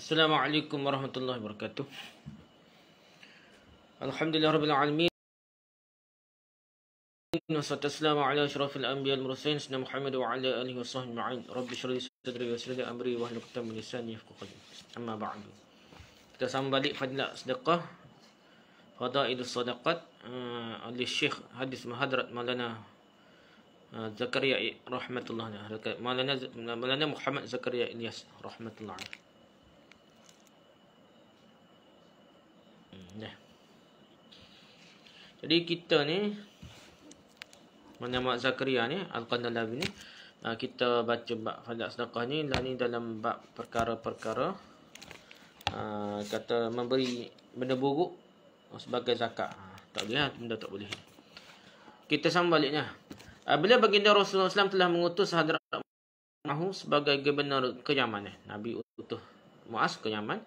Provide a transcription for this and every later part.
Assalamualaikum warahmatullahi wabarakatuh. Alhamdulillahirabbil alamin. Wassalatu wassalamu ala asyrafil anbiya'il mursalin sayyidina Muhammad wa ala alihi washabbihi ma'in. Rabbi shrah li sadri wa yassir li amri wahlul 'uqdatam min lisani yafqahu qawli. Amma ba'du. Kita sambung balik fadilah sedekah. Fadailus sadaqat oleh Syekh Hadis Muhadrat Maulana Zakaria rahmatullah alaihi. Maulana Muhammad Zakaria Ilyas rahmatullah alaihi. Jadi kita ni mana Mak Zakaria ni Al-Qandalawi ni kita baca bab fadilah sedekah ni dalam bab perkara-perkara kata memberi benda buruk sebagai zakat. Tak boleh lah, benda tak boleh. Kita sambung baliknya. Bila baginda Rasulullah SAW telah mengutus Hadrat Mu'az sebagai gubernur ke Yaman. Nabi utus Mu'az ke Yaman.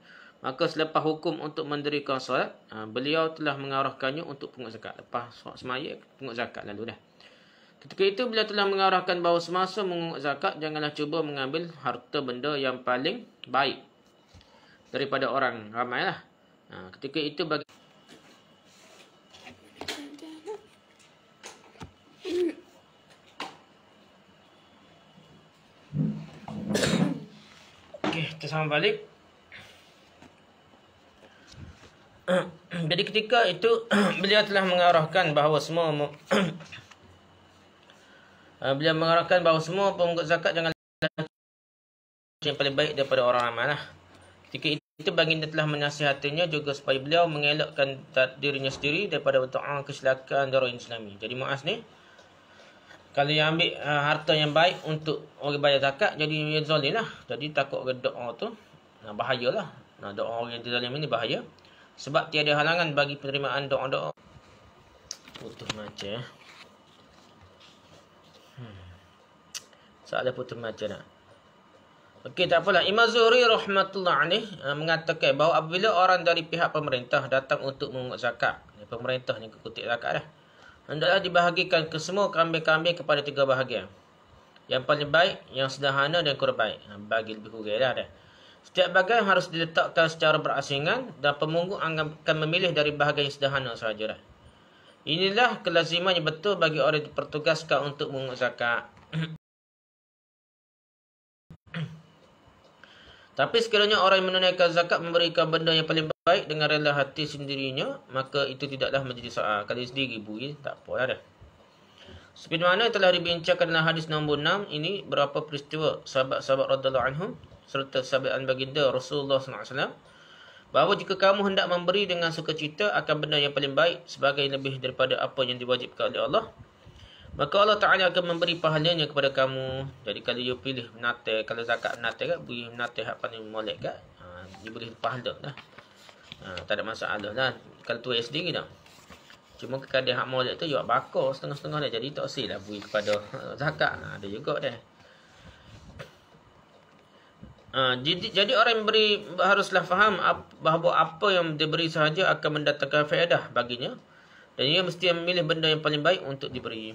Maka selepas hukum untuk mendirikan solat, beliau telah mengarahkannya untuk pungut zakat. Lepas solat semaya, pungut zakat lalu dah. Ketika itu beliau telah mengarahkan bahawa semasa mengungut zakat, janganlah cuba mengambil harta benda yang paling baik daripada orang ramai lah. Ketika itu bagi kita sambung balik. Jadi ketika itu beliau telah mengarahkan bahawa semua pemungut zakat janganlah yang paling baik daripada orang ramai lah. Ketika itu baginda telah menasihatinya juga supaya beliau mengelakkan dirinya sendiri daripada doa kesilakan darah Islami. Jadi Mu'az ni kalau dia ambil harta yang baik untuk orang bayar zakat, jadi dia zalim lah. Jadi takut doa tu bahayalah. Doa orang yang zalim ni bahaya. Sebab tiada halangan bagi penerimaan doa-doa. Putus macam Soalan putus macam nak. Okey, tak apalah. Imam Zuhri rahmatullah alaih mengatakan bahawa apabila orang dari pihak pemerintah datang untuk mengungut zakat, pemerintah ni kutip zakat dah, hendaklah dibahagikan ke semua kambing-kambing kepada 3 bahagian. Yang paling baik, yang sederhana dan kurang baik. Bagi lebih kurang dah. Setiap bahagian harus diletakkan secara berasingan dan pemungut akan memilih dari bahagian yang sederhana sahaja. Inilah kelaziman yang betul bagi orang yang dipertugaskan untuk mengungut zakat. Tapi sekiranya orang yang menunaikan zakat memberikan benda yang paling baik dengan rela hati sendirinya, maka itu tidaklah menjadi soal. Kalau sendiri bui, tak apalah dah. Seperti mana telah dibincangkan dalam hadis nombor 6 ini, berapa peristiwa sahabat-sahabat radhiyallahu anhum serta sahabat baginda Rasulullah SAW, bahawa jika kamu hendak memberi dengan sukacita akan benda yang paling baik sebagai lebih daripada apa yang diwajibkan oleh Allah, maka Allah Ta'ala akan memberi pahalanya kepada kamu. Jadi kalau you pilih menatai, kalau zakat menatai kat, beri menatai hak paling molek kat, dia boleh pahala dah. Tak ada masalah dah. Kalau tu sendiri dah. Cuma kadang hak molek tu you bakar setengah-setengah dah, jadi tak silap beri kepada zakat. Ada juga dah. Jadi orang yang beri haruslah faham bahawa apa yang diberi sahaja akan mendatangkan faedah baginya, dan ia mesti memilih benda yang paling baik untuk diberi.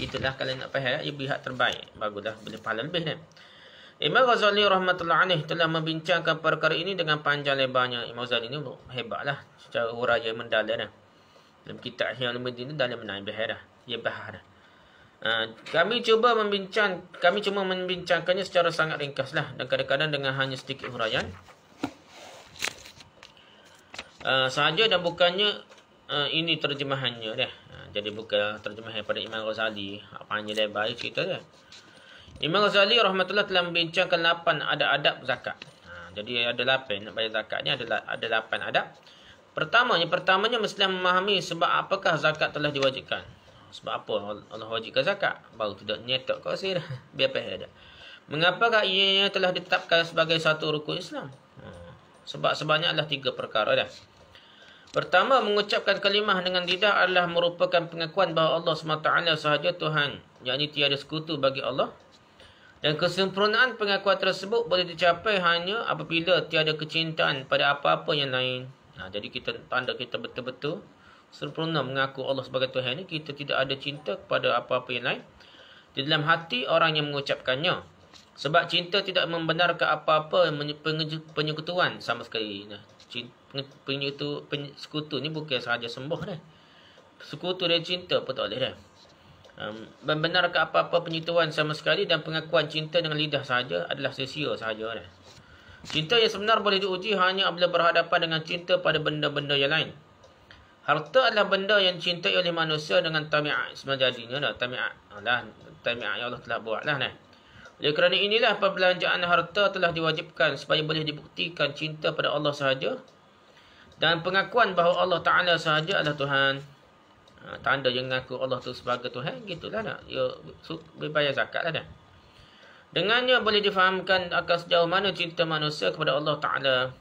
Itulah kalau nak faham, ia beri hak terbaik, baguslah, boleh pahala lebih dah. Imam Ghazali rahmatullah alaih telah membincangkan perkara ini dengan panjang lebarnya. Imam Ghazali ni hebatlah secara huraya mendalam dah. Dalam kitab Ihya Ulumuddin tu dalam menang bahar dah. Ia bahar dah. Kami cuma membincangkannya secara sangat ringkaslah dan kadang-kadang dengan hanya sedikit huraian sahaja, dan bukannya ini terjemahannya dah. Jadi bukan terjemahan pada Imam Ghazali panjang lebar cerita dah. Imam Ghazali rahmatullah telah membincangkan 8 adab zakat. Jadi ada 8 nak bayar zakat ni, ada 8 adab. Pertamanya mestilah memahami sebab apakah zakat telah diwajibkan. Sebab apa Allah wajibkan zakat? Baru tidak nyetok kau sih dah. Biar faham dah. Mengapakah ia telah ditetapkan sebagai satu rukun Islam? Sebab sebanyaklah 3 perkara dah. Pertama, mengucapkan kalimah dengan lidah adalah merupakan pengakuan bahawa Allah SWT sahaja Tuhan, yakni tiada sekutu bagi Allah. Dan kesempurnaan pengakuan tersebut boleh dicapai hanya apabila tiada kecintaan pada apa-apa yang lain. Jadi tanda kita betul-betul sempurna mengaku Allah sebagai Tuhan ni, kita tidak ada cinta kepada apa-apa yang lain di dalam hati orang yang mengucapkannya. Sebab cinta tidak membenarkan apa-apa penyekutuan sama sekali. Nah, sekutu ni bukan sahaja sembah dah. Sekutu dia cinta pun tak boleh dah. Membenarkan apa-apa penyekutuan sama sekali dan pengakuan cinta dengan lidah sahaja adalah sia-sia sahaja dah. Cinta yang sebenar boleh diuji hanya apabila berhadapan dengan cinta pada benda-benda yang lain. Harta adalah benda yang dicintai oleh manusia dengan tabiat. Sebenarnya jadinya dah tabiat. Tabiat yang Allah telah buat lah. Oleh kerana inilah perbelanjaan harta telah diwajibkan supaya boleh dibuktikan cinta pada Allah sahaja dan pengakuan bahawa Allah Ta'ala sahaja adalah Tuhan. Tanda yang mengaku Allah tu sebagai Tuhan, gitulah nak. Dia berbayar zakat lah dah. Dengannya boleh difahamkan akan sejauh mana cinta manusia kepada Allah Ta'ala.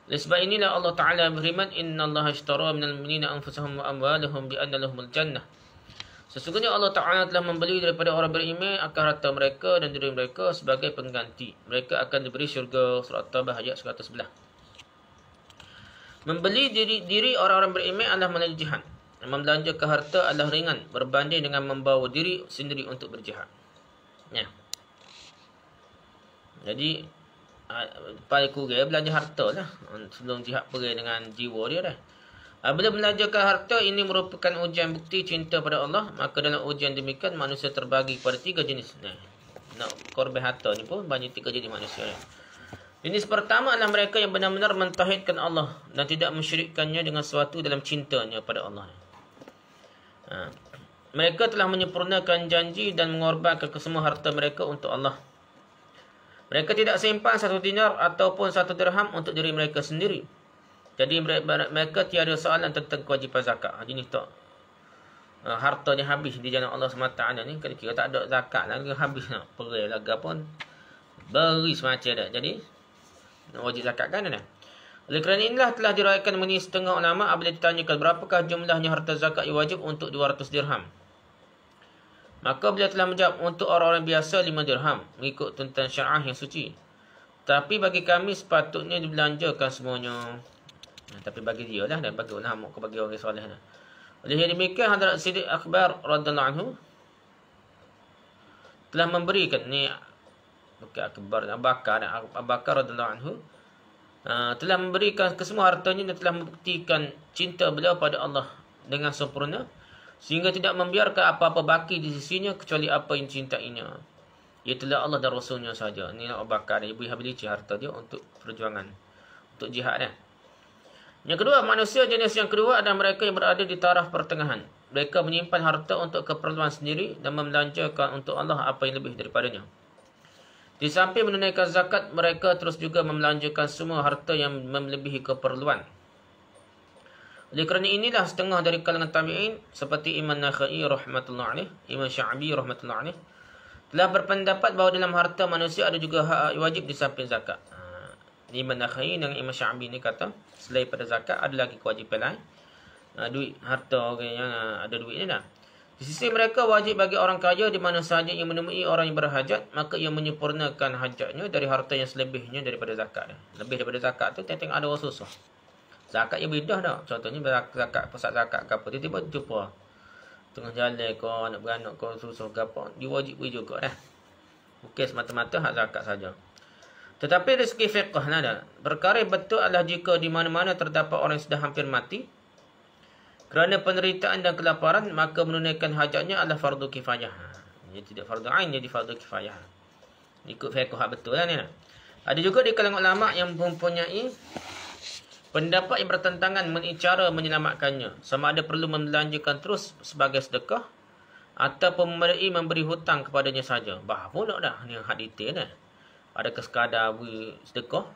Oleh sebab inilah Allah Ta'ala berfirman, Inna Allah ashtara minal mu'minina anfusahum wa amwalahum bi'anna lahumul jannah. Sesungguhnya Allah Ta'ala telah membeli daripada orang beriman akan harta mereka dan diri mereka sebagai pengganti. Mereka akan diberi syurga. Surah At-Taubah ayat 111. Membeli diri orang-orang beriman adalah melalui jihad. Membelanjakan harta adalah ringan berbanding dengan membawa diri sendiri untuk berjihad. Ya. Jadi paling kurang belanja harta lah sebelum jihad pergi dengan jiwa dia dah. Bila belanjakan harta ini merupakan ujian bukti cinta pada Allah, maka dalam ujian demikian manusia terbagi kepada 3 jenis. Nak korban harta ni pun banyak 3 jenis manusia dah. Jenis pertama adalah mereka yang benar-benar mentauhidkan Allah dan tidak mensyirikkannya dengan sesuatu dalam cintanya pada Allah. Mereka telah menyempurnakan janji dan mengorbankan kesemua harta mereka untuk Allah. Mereka tidak simpan 1 dinar ataupun 1 dirham untuk diri mereka sendiri. Jadi mereka tiada soalan tentang kewajipan zakat. Jenis tak harta ni habis di jalan Allah SWT ni, kira tak ada zakat lah, habis nak pergi laga pun beri semacam dah. Jadi wajib zakat kan dah. Oleh kerana inilah telah diriwayatkan mengenai setengah ulama apabila ditanyakan berapakah jumlahnya harta zakat yang wajib untuk 200 dirham. Maka beliau telah menjawab untuk orang-orang biasa 5 dirham mengikut tuntutan syar'ah yang suci. Tapi bagi kami sepatutnya dibelanjakan semuanya. Tapi bagi dia lah dan bagi ulama, bagi orang soleh lah. Oleh yang demikian Hadrat Siddiq Akbar radhiyallahu anhu telah memberikan ni bukan Akbar, Abu Bakar radhiyallahu anhu telah memberikan kesemua hartanya dan telah membuktikan cinta beliau pada Allah dengan sempurna sehingga tidak membiarkan apa-apa baki di sisinya kecuali apa yang cintainya, iaitulah Allah dan Rasulnya sahaja. Ini Abu Bakar, ibu habiliti harta dia untuk perjuangan, untuk jihad dah. Yang kedua, manusia jenis yang kedua adalah mereka yang berada di taraf pertengahan. Mereka menyimpan harta untuk keperluan sendiri dan membelanjakan untuk Allah apa yang lebih daripadanya. Di samping menunaikan zakat, mereka terus juga membelanjakan semua harta yang melebihi keperluan. Oleh kerana inilah setengah dari kalangan tabi'in seperti Imam Nakhai rahmatullah alaih, Imam Sya'bi rahmatullah alaih telah berpendapat bahawa dalam harta manusia ada juga hak wajib di samping zakat. Imam Nakhai dan Imam Sya'bi ni kata selain pada zakat ada lagi kewajipan lain. Duit, harta orang yang ada duit ni dah. Di sisi mereka wajib bagi orang kaya di mana sahaja yang menemui orang yang berhajat, maka ia menyempurnakan hajatnya dari harta yang selebihnya daripada zakat. Lebih daripada zakat tu tengok ada orang susah. Zakat yang bedah dah. Contohnya zakat, pusat zakat ke apa, tiba-tiba jumpa tengah jalan kau, anak beranak kau susah ke apa, dia wajib beri juga dah. Bukan semata-mata hak zakat saja. Tetapi dari segi fiqh dah, perkara yang betul adalah jika di mana-mana terdapat orang yang sudah hampir mati kerana penderitaan dan kelaparan, maka menunaikan hajatnya adalah fardu kifayah. Jadi tidak fardu ain, jadi fardu kifayah. Ikut fiqh hak betul lah ni. Ada juga di kalangan ulama yang mempunyai pendapat yang bertentangan mengenai cara menyelamatkannya. Sama ada perlu membelanjakan terus sebagai sedekah ataupun memberi hutang kepadanya saja. Bah pula dah ni hak detail dah. Adakah sekadar beri sedekah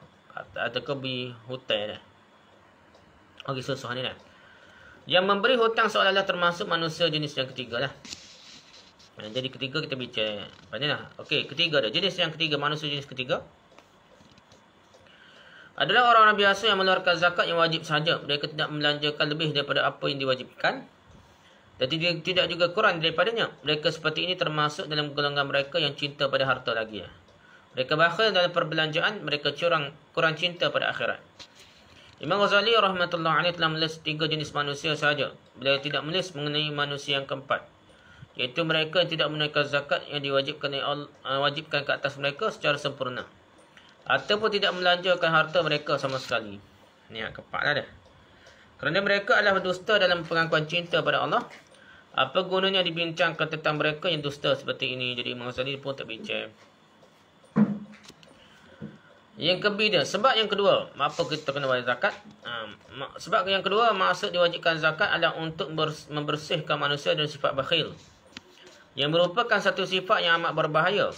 ataukah beri hutang dah. Okey, susah ni dah. Yang memberi hutang seolah-olah termasuk manusia jenis yang ketiga lah. Jadi ketiga kita bicara apa ni lah. Okey, ketiga dah. Jenis yang ketiga, manusia jenis ketiga adalah orang-orang biasa yang mengeluarkan zakat yang wajib sahaja. Mereka tidak membelanjakan lebih daripada apa yang diwajibkan dan tidak juga kurang daripadanya. Mereka seperti ini termasuk dalam golongan mereka yang cinta pada harta lagi. Mereka bakhil dalam perbelanjaan, mereka kurang cinta pada akhirat. Imam Ghazali rahmatullah alaih telah menulis 3 jenis manusia sahaja. Beliau tidak menulis mengenai manusia yang keempat, iaitu mereka yang tidak menunaikan zakat yang diwajibkan wajibkan ke atas mereka secara sempurna, ataupun tidak melanjarkan harta mereka sama sekali. Ni yang keempat lah dah. Kerana mereka adalah berdusta dalam pengakuan cinta pada Allah, apa gunanya dibincangkan tentang mereka yang dusta seperti ini? Jadi Imam Ghazali pun tak bincang. Yang ketiga, sebab yang kedua, apa kita kena bayar zakat? Sebab yang kedua, maksud diwajibkan zakat adalah untuk membersihkan manusia dari sifat bakhil, yang merupakan satu sifat yang amat berbahaya.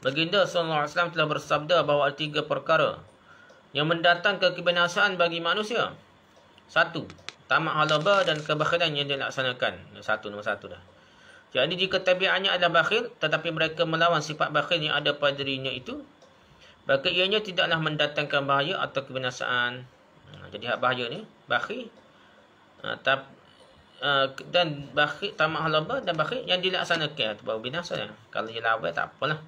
Baginda SAW telah bersabda bahawa ada 3 perkara yang mendatangkan kebinasaan bagi manusia. 1. Tamak halaba dan kebakhilan yang dilaksanakan. Nombor satu dah. Jadi jika tabiatnya adalah bakhil, tetapi mereka melawan sifat bakhil yang ada pada dirinya itu, maka ianya tidaklah mendatangkan bahaya atau kebinasaan. Jadi hak bahaya ni bakhil dan bakhil, tamak halaba dan bakhil yang dilaksanakan, itu baru binasa ya. Kalau dia lawan tak apalah.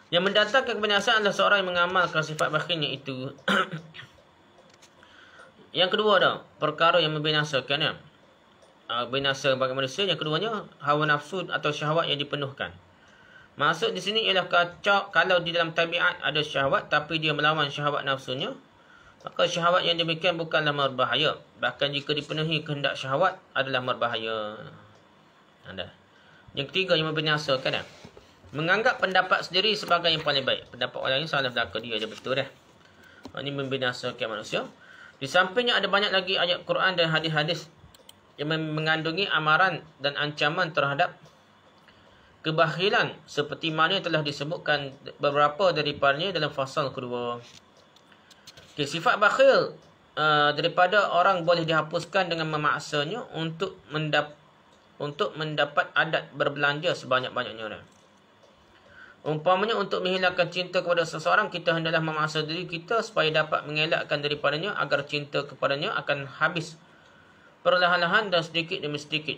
Yang mendatangkan kebinasaan adalah seorang yang mengamalkan sifat bakhilnya itu. Yang kedua dah, perkara yang membinasakan ya. Binasa bagi manusia. Yang keduanya, hawa nafsu atau syahwat yang dipenuhkan. Maksud di sini ialah kalau di dalam tabiat ada syahwat tapi dia melawan syahwat nafsunya, maka syahwat yang demikian bukanlah berbahaya. Bahkan jika dipenuhi kehendak syahwat adalah berbahaya. Yang ketiga yang membinasakan ya. Menganggap pendapat sendiri sebagai yang paling baik. Pendapat orang ini salah belaka dia je betul dah. Ini membinasakan manusia. Di sampingnya ada banyak lagi ayat Quran dan hadis-hadis yang mengandungi amaran dan ancaman terhadap kebakhilan, seperti mana telah disebutkan beberapa daripadanya dalam fasal kedua. Sifat bakhil daripada orang boleh dihapuskan dengan memaksanya untuk mendapat adat berbelanja sebanyak-banyaknya. Umpamanya untuk menghilangkan cinta kepada seseorang, kita hendaklah memaksa diri kita supaya dapat mengelakkan daripadanya, agar cinta kepadanya akan habis perlahan-lahan dan sedikit demi sedikit.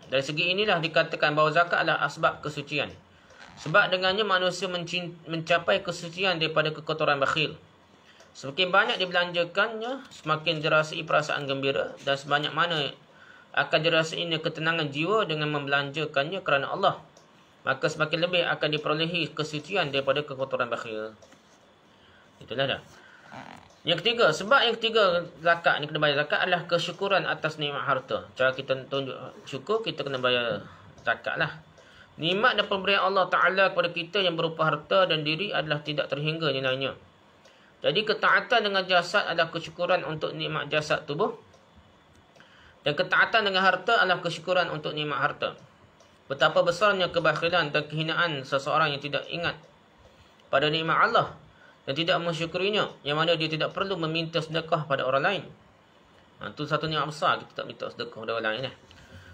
Dari segi inilah dikatakan bahawa zakat adalah asbab kesucian. Sebab dengannya manusia mencapai kesucian daripada kekotoran bakhil. Semakin banyak dibelanjakannya, semakin dirasai perasaan gembira, dan sebanyak mana akan dirasainya ketenangan jiwa dengan membelanjakannya kerana Allah, maka semakin lebih akan diperolehi kesucian daripada kekotoran bakhil. Itulah dah. Yang ketiga, sebab yang ketiga zakat ni kena bayar zakat adalah kesyukuran atas nikmat harta. Cara kita tunjuk syukur, kita kena bayar zakat lah. Nikmat dan pemberian Allah Ta'ala kepada kita yang berupa harta dan diri adalah tidak terhingga nilainya. Jadi ketaatan dengan jasad adalah kesyukuran untuk nikmat jasad tubuh, dan ketaatan dengan harta adalah kesyukuran untuk nikmat harta. Betapa besarnya kebakhilan dan kehinaan seseorang yang tidak ingat pada nikmat Allah dan tidak mensyukurinya, yang mana dia tidak perlu meminta sedekah pada orang lain. Itu satu nikmat besar, kita tak minta sedekah pada orang lain.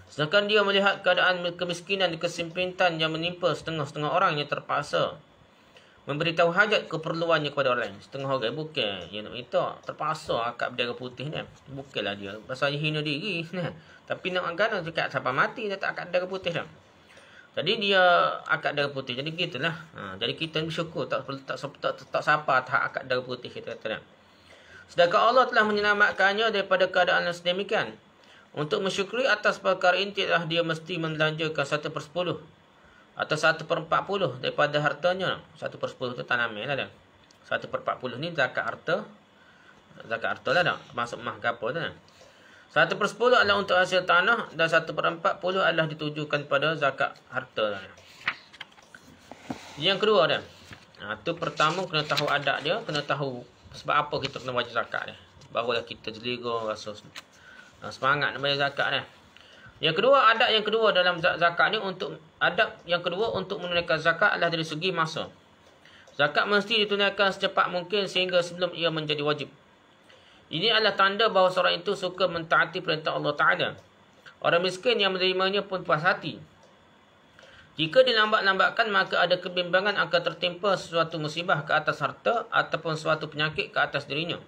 Sedangkan dia melihat keadaan kemiskinan dan kesempitan yang menimpa setengah-setengah orang yang terpaksa memberitahu hajat keperluannya kepada orang lain. Setengah orang bukan yang nak minta, terpaksa akad bendera putih ni. Bukanlah dia pasal dia hina diri ni. Tapi nak angkat cakap sampai mati dia tak akad bendera putih dah. Jadi dia akad bendera putih. Jadi gitulah. Jadi kita bersyukur tak siapa tak akad bendera putih kita kata dah. Sedangkan Allah telah menyelamatkannya daripada keadaan yang sedemikian. Untuk mensyukuri atas perkara ini, tidaklah dia mesti membelanjakan 1/10 atau 1/40 daripada hartanya. 1/10 tu tanaman lah dah. 1/40 ni zakat harta. Zakat harta lah dah. Masuk mah ke apa tu dah. 1/10 adalah untuk hasil tanah, dan 1/40 adalah ditujukan pada zakat harta. Yang kedua dah. Tu pertama kena tahu adat dia, kena tahu sebab apa kita kena wajib zakat dia. Barulah kita jeliga rasa semangat nak bayar zakat dah. Yang kedua, adat yang kedua dalam zakat ni untuk menunaikan zakat adalah dari segi masa. Zakat mesti ditunaikan secepat mungkin sehingga sebelum ia menjadi wajib. Ini adalah tanda bahawa seorang itu suka mentaati perintah Allah Ta'ala. Orang miskin yang menerimanya pun puas hati. Jika dilambat-lambatkan, maka ada kebimbangan akan tertimpa sesuatu musibah ke atas harta ataupun suatu penyakit ke atas dirinya.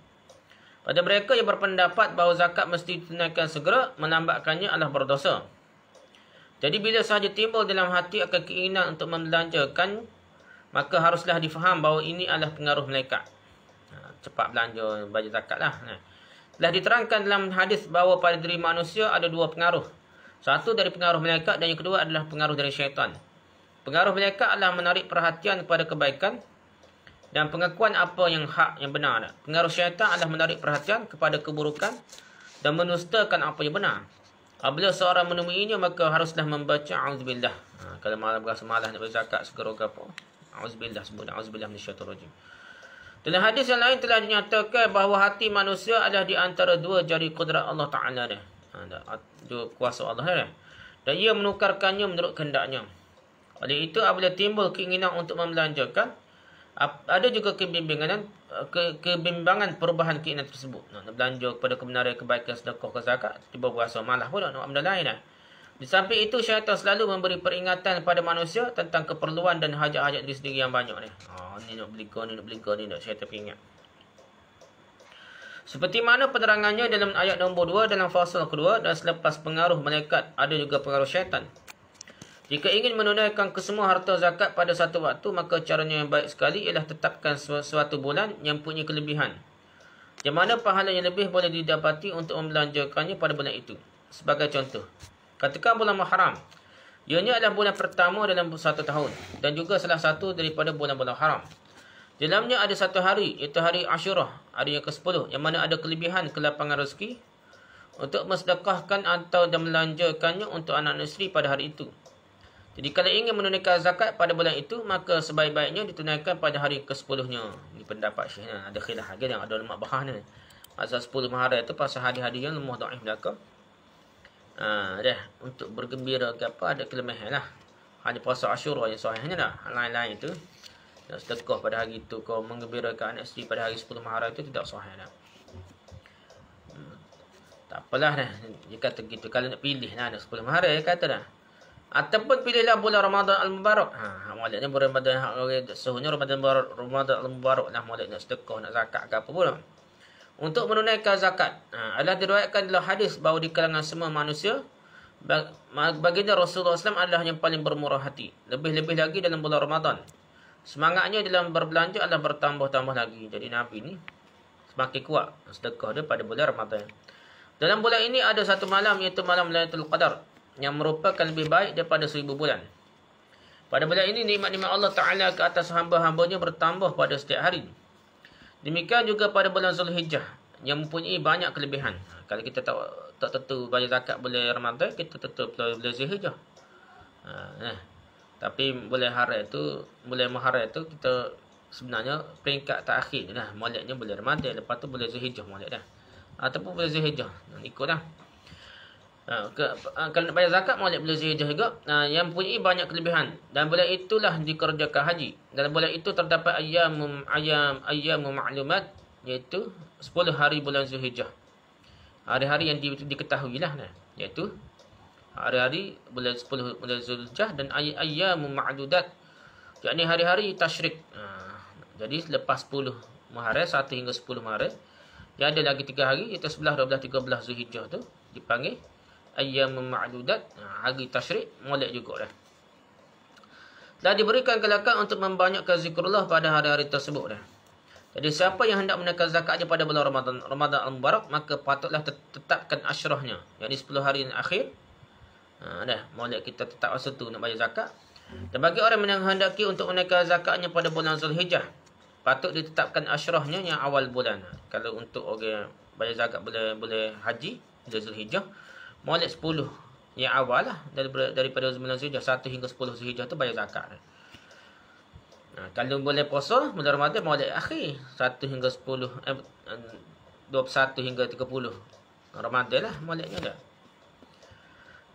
Pada mereka yang berpendapat bahawa zakat mesti ditunaikan segera, melambatkannya adalah berdosa. Jadi bila sahaja timbul dalam hati akan keinginan untuk membelanjakan, maka haruslah difaham bahawa ini adalah pengaruh malaikat. Cepat belanja, bayar zakat lah. Telah diterangkan dalam hadis bahawa pada diri manusia ada 2 pengaruh. Satu dari pengaruh malaikat dan yang kedua adalah pengaruh dari syaitan. Pengaruh malaikat adalah menarik perhatian kepada kebaikan dan pengakuan apa yang hak, yang benar. Pengaruh syaitan adalah menarik perhatian kepada keburukan dan menustakan apa yang benar. Apabila seorang menemuinya, maka haruslah membaca auzubillah. Kalau malam berasa malas nak bagi zakat segera ke apa? Auzubillah, sebut auzubillah minasyaitonir rajim. Dalam hadis yang lain telah dinyatakan bahawa hati manusia adalah di antara dua jari kudrat Allah Ta'ala dah. Dua kuasa Allah dah. Dan ia menukarkannya menurut kehendaknya. Oleh itu, apabila timbul keinginan untuk membelanjakan, ada juga kebimbangan perubahan keinginan tersebut. Nak belanja kepada kebenaran, kebaikan, sedekah, ke zakat, tiba berasa malas pula nak benda lain dah. Di samping itu, syaitan selalu memberi peringatan kepada manusia tentang keperluan dan hajat-hajat diri sendiri yang banyak ni. Ni nak beli kau, ni nak beli kau, ni nak syaitan peringat. Seperti mana penerangannya dalam ayat nombor 2 dalam fasal kedua, dan selepas pengaruh malaikat, ada juga pengaruh syaitan. Jika ingin menunaikan kesemua harta zakat pada satu waktu, maka caranya yang baik sekali ialah tetapkan suatu bulan yang punya kelebihan, yang mana pahala yang lebih boleh didapati untuk membelanjakannya pada bulan itu. Sebagai contoh, katakan bulan Muharram. Ianya adalah bulan pertama dalam satu tahun dan juga salah satu daripada bulan-bulan haram. Dalamnya ada satu hari, iaitu hari Ashurah, hari yang ke-10, yang mana ada kelebihan kelapangan rezeki untuk mensedekahkan atau dan melanjakannya untuk anak isteri pada hari itu. Jadi kalau ingin menunaikan zakat pada bulan itu, maka sebaik-baiknya ditunaikan pada hari ke-10-nya. Ini pendapat Syekh. Ada khilaf lagi yang ada lemak bahas ni. Pasal 10 Muharram itu pasal hari-hari yang lemah dhaif belaka. Dah untuk bergembira ke apa ada kelemahan lah. Hanya puasa Ashura yang sahihnya dah. Lain-lain itu nak sedekah pada hari itu, kau menggembirakan anak isteri pada hari 10 Muharram itu tidak sahih dah. Tak apalah dah. Dia kata gitu. Kalau nak pilih lah nak 10 Muharram, dia kata dah. Ataupun pilihlah bulan Ramadan Al-Mubarak. Maksudnya bulan Ramadan sehunnya Ramadan Al-Mubarak lah, maksudnya nak sedekah, nak zakat ke apa pun. Untuk menunaikan zakat, adalah diriwayatkan dalam hadis bahawa di kalangan semua manusia, baginda Rasulullah SAW adalah yang paling bermurah hati. Lebih-lebih lagi dalam bulan Ramadan. Semangatnya dalam berbelanja adalah bertambah-tambah lagi. Jadi Nabi ni semakin kuat sedekah dia pada bulan Ramadan. Dalam bulan ini ada satu malam, iaitu malam Lailatul Qadar, yang merupakan lebih baik daripada 1000 bulan. Pada bulan ini, nikmat-nikmat Allah Ta'ala ke atas hamba-hambanya bertambah pada setiap hari. Demikian juga pada bulan Zulhijjah, yang mempunyai banyak kelebihan. Kalau kita tak tentu bayar zakat bulan Ramadan, kita tentu bulan Zulhijjah. Tapi bulan Haram itu, bulan Muharram itu, kita sebenarnya peringkat terakhir dah. Moleknya bulan Ramadan, lepas tu bulan Zulhijjah molek dah. Ataupun bulan Zulhijjah, ikut dah. Kalau nak bayar zakat, molek bulan Zulhijjah juga, yang mempunyai banyak kelebihan. Dan bulan itulah dikerjakan haji. Dalam bulan itu terdapat ayyamu ma'lumat, iaitu 10 hari bulan Zulhijjah. Hari-hari yang diketahui lah, iaitu hari-hari bulan 10 bulan Zulhijjah dan ayyamu ma'dudat, yakni hari-hari tasyrik. Jadi lepas 10 Muharram, 1 hingga 10 Muharram, yang ada lagi 3 hari, iaitu 11, 12, 13 Zulhijjah tu dipanggil ayyamu ma'dudat, hari tasyrik, molek juga dah. Telah diberikan kelakan untuk membanyakkan zikrullah pada hari-hari tersebut dah. Jadi siapa yang hendak menunaikan zakatnya pada bulan Ramadan Al-Mubarak, maka patutlah tetapkan asyrahnya, yakni 10 hari yang akhir. Dah, molek kita tetap masa tu nak bayar zakat. Dan bagi orang yang hendaki untuk menunaikan zakatnya pada bulan Zulhijjah, patut ditetapkan asyrahnya yang awal bulan. Kalau untuk orang bayar zakat boleh haji bulan Zulhijjah, molek 10 yang awal lah, daripada bulan Zulhijjah 1 hingga 10 Zulhijjah tu bayar zakat. Kalau boleh puasa bulan Ramadan, molek akhir 1 hingga 10, 21 hingga 30 Ramadan lah moleknya dah.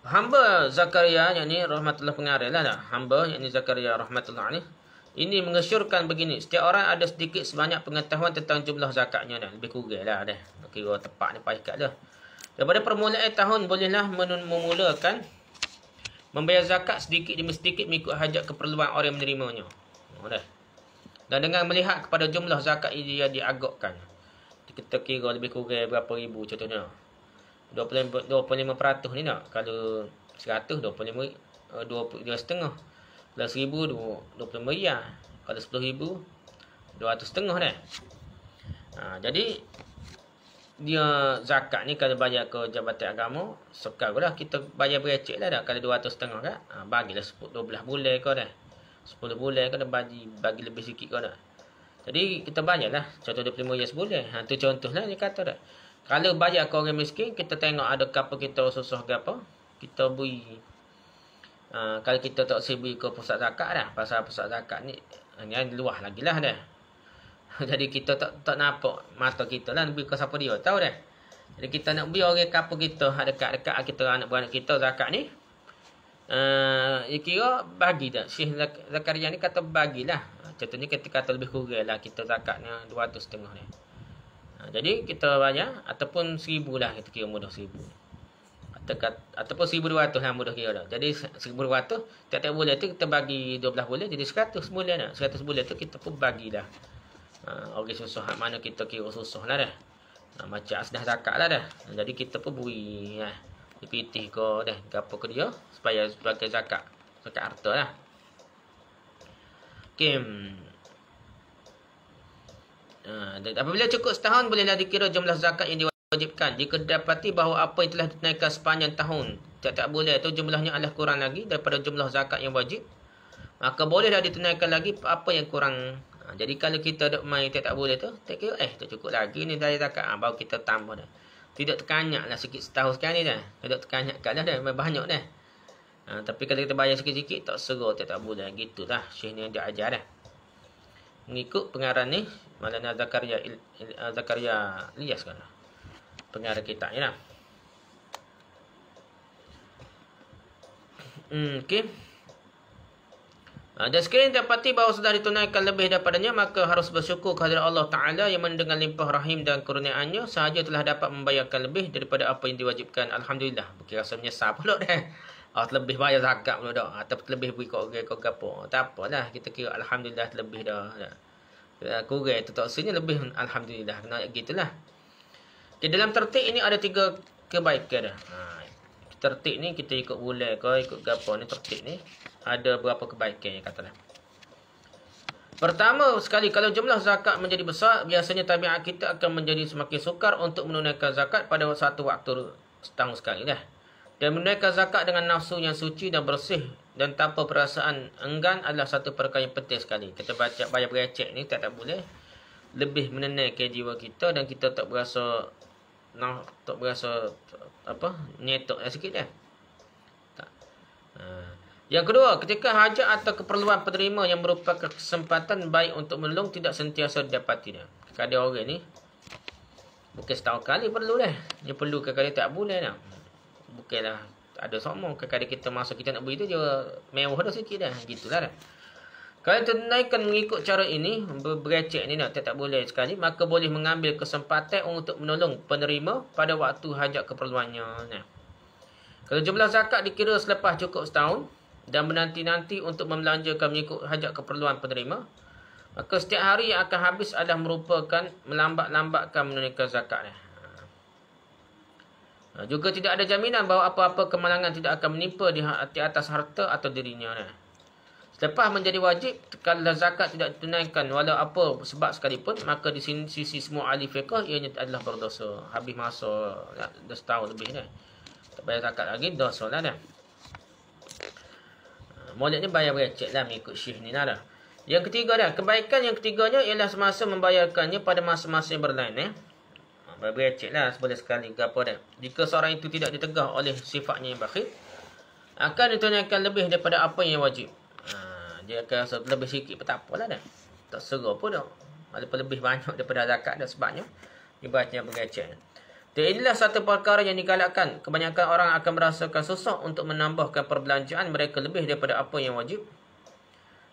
Hamba Zakaria, yang ni rahmatullah pengarah lah dah. Hamba yang ni Zakaria rahmatullah ni, ini mengesyorkan begini, setiap orang ada sedikit sebanyak pengetahuan tentang jumlah zakatnya dah. Lebih kurang lah dah. Kira tepat ni paikat dah. Daripada permulaan tahun, bolehlah memulakan membayar zakat sedikit demi sedikit mengikut hajat keperluan orang yang menerimanya. Dan dengan melihat kepada jumlah zakat yang diagakkan, kita kira lebih kurang berapa ribu contohnya. 25% ni nak. Kalau 100, 25, 2,5. Kalau 1,000, 25 riyal. Kalau 10,000, 200 setengah dah. Jadi dia zakat ni kalau bayar ke Jabatan Agama, sekarang lah kita bayar berecek lah dah. Kalau 200 setengah kan, bagilah 12 bulan kau dah. 10 bulan kau dah bagi lebih sikit kau dah. Jadi kita bayar lah. Contoh 25 riyal sebulan. Tu contoh lah dia kata dah. Kalau bayar ke orang miskin, kita tengok ada apa kita susah ke apa. Kita beri. Kalau kita tak sibuk ke pusat zakat dah. Pasal pusat zakat ni, luah lagi lah dah. Jadi kita tak nampak mata kita lah beri ke siapa dia tahu dah. Jadi kita nak beri orang kapal kita dekat-dekat kita anak beranak kita zakat ni. Dia kira bagi dah. Syekh Zakaria ni kata bagilah. Contohnya kita kata lebih kurang lah kita zakatnya 200 setengah ni. Jadi kita bayar ataupun 1000 lah kita kira mudah 1000. Ataupun 1200 lah mudah kira dah. Jadi 1200 tiap-tiap bulan tu kita bagi 12 bulan jadi 100 bulan dah. 100 bulan tu kita pun bagilah. Orang susah mana kita kira susah lah dah. Macam asdah zakat lah dah. Jadi kita pun beri dipitih ke dah apa ke dia supaya sebagai zakat harta lah. Okay. Apabila cukup setahun bolehlah dikira jumlah zakat yang diwajibkan. Jika dapati bahawa apa yang telah dinaikkan sepanjang tahun tiap-tiap bulan itu jumlahnya adalah kurang lagi daripada jumlah zakat yang wajib, maka bolehlah ditunaikan lagi apa yang kurang. Jadi kalau kita duk main tiap-tiap bulan tu, tak kira tak cukup lagi ni dari zakat, baru kita tambah dah. Tidak terkanyak lah sikit setahun sekali dah. Tidak terkanyak kat dah banyak dah. Tapi kalau kita bayar sikit-sikit tak serah tiap-tiap bulan. Gitulah Syekh ni yang dia ajar dah. Mengikut pengarang ni Maulana Zakaria Ilyas kan. Pengarang kitab ni lah. Okey. Dan sekiranya dapati bahawa sudah ditunaikan lebih daripadanya, maka harus bersyukur kehadirat Allah Ta'ala yang mana dengan limpah rahim dan kurniaannya sahaja telah dapat membayarkan lebih daripada apa yang diwajibkan. Alhamdulillah. Bukan rasa menyesal pula dah. Lebih bayar zakat pula dah. Atau lebih beri kau orang kau apa. Tak apalah. Kita kira Alhamdulillah lebih dah. Kurang itu tak sebenarnya lebih Alhamdulillah. Kena gitulah. Okay, dalam tertib ini ada 3 kebaikan dah. Tertib ni kita ikut bulan ke ikut apa ni tertib ni. Ada berapa kebaikan yang katalah. Pertama sekali, kalau jumlah zakat menjadi besar, biasanya tabiat kita akan menjadi semakin sukar untuk menunaikan zakat pada satu waktu setahun sekali dah. Dan menunaikan zakat dengan nafsu yang suci dan bersih dan tanpa perasaan enggan adalah satu perkara yang penting sekali. Kita baca bayar berecek ni tak boleh lebih menenangkan jiwa kita dan kita tak berasa nyetok sikit dah. Tak. Yang kedua, ketika hajat atau keperluan penerima yang merupakan kesempatan baik untuk menolong tidak sentiasa didapati dah. Kadang orang ni bukan setahun kali perlu dah. Dia perlu kadang-kadang tak boleh dah. Bukanlah ada sombong. Kadang-kadang kita masa kita nak beri tu dia mewah dah sikit dah. Gitulah dah. Kalau tunaikan mengikut cara ini, berecek ni tak boleh sekali, maka boleh mengambil kesempatan untuk menolong penerima pada waktu hajat keperluannya. Kalau jumlah zakat dikira selepas cukup setahun dan menanti-nanti untuk membelanjakan mengikut hajat keperluan penerima, maka setiap hari yang akan habis adalah merupakan melambat-lambatkan menunaikan zakat. Juga tidak ada jaminan bahawa apa-apa kemalangan tidak akan menimpa di atas harta atau dirinya. Selepas menjadi wajib, kalau zakat tidak ditunaikan walau apa sebab sekalipun, maka di sisi semua ahli fiqh ianya adalah berdosa. Habis masa dah setahun lebih dah. Tak bayar zakat lagi, dosa lah dah. Molek ni bayar berecek lah mengikut syekh ni lah. Yang ketiga dah, kebaikan yang ketiganya ialah semasa membayarkannya pada masa-masa yang berlain. Bayar berecek lah seboleh sekali ke apa dah. Jika seorang itu tidak ditegah oleh sifatnya yang bakhil, akan ditunaikan lebih daripada apa yang wajib. Dia akan rasa lebih sikit pun tak apalah dah. Tak serah pun dah. Walaupun lebih banyak daripada zakat dan sebabnya, dia baca berecek. Dan inilah satu perkara yang digalakkan. Kebanyakan orang akan merasakan susah untuk menambahkan perbelanjaan mereka lebih daripada apa yang wajib.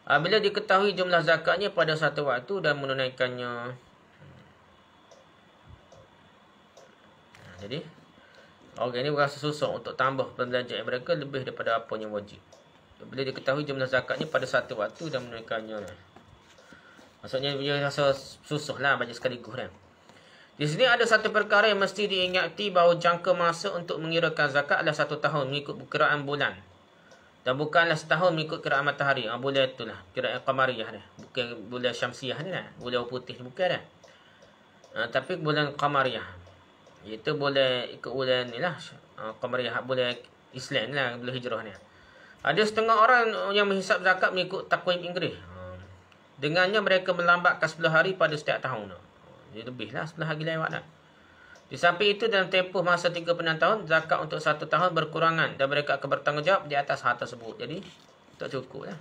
Bila diketahui jumlah zakatnya pada satu waktu dan menunaikannya. Jadi, orang ini berasa susah untuk tambah perbelanjaan mereka lebih daripada apa yang wajib. Bila diketahui jumlah zakatnya pada satu waktu dan menunaikannya. Maksudnya dia rasa susah lah banyak sekaligus dah. Di sini ada satu perkara yang mesti diingati bahawa jangka masa untuk mengirakan zakat adalah 1 tahun mengikut kiraan bulan. Dan bukanlah setahun mengikut kiraan matahari. Bulan itulah. Kiraan qamariyah dah. Bukan bulan syamsiah ni dah. Bulan putih ni bukan dah. Tapi bulan qamariyah. Itu boleh ikut bulan ni lah. Qamariyah boleh Islam lah, boleh hijrah ni. Ada setengah orang yang menghisap zakat mengikut takwim Inggeris. Dengannya mereka melambatkan 10 hari pada setiap tahun. Jadi lebih lah 10 hari lewat dah. Di samping itu dalam tempoh masa 36 tahun, zakat untuk 1 tahun berkurangan dan mereka akan bertanggungjawab di atas hal tersebut. Jadi tak cukup lah.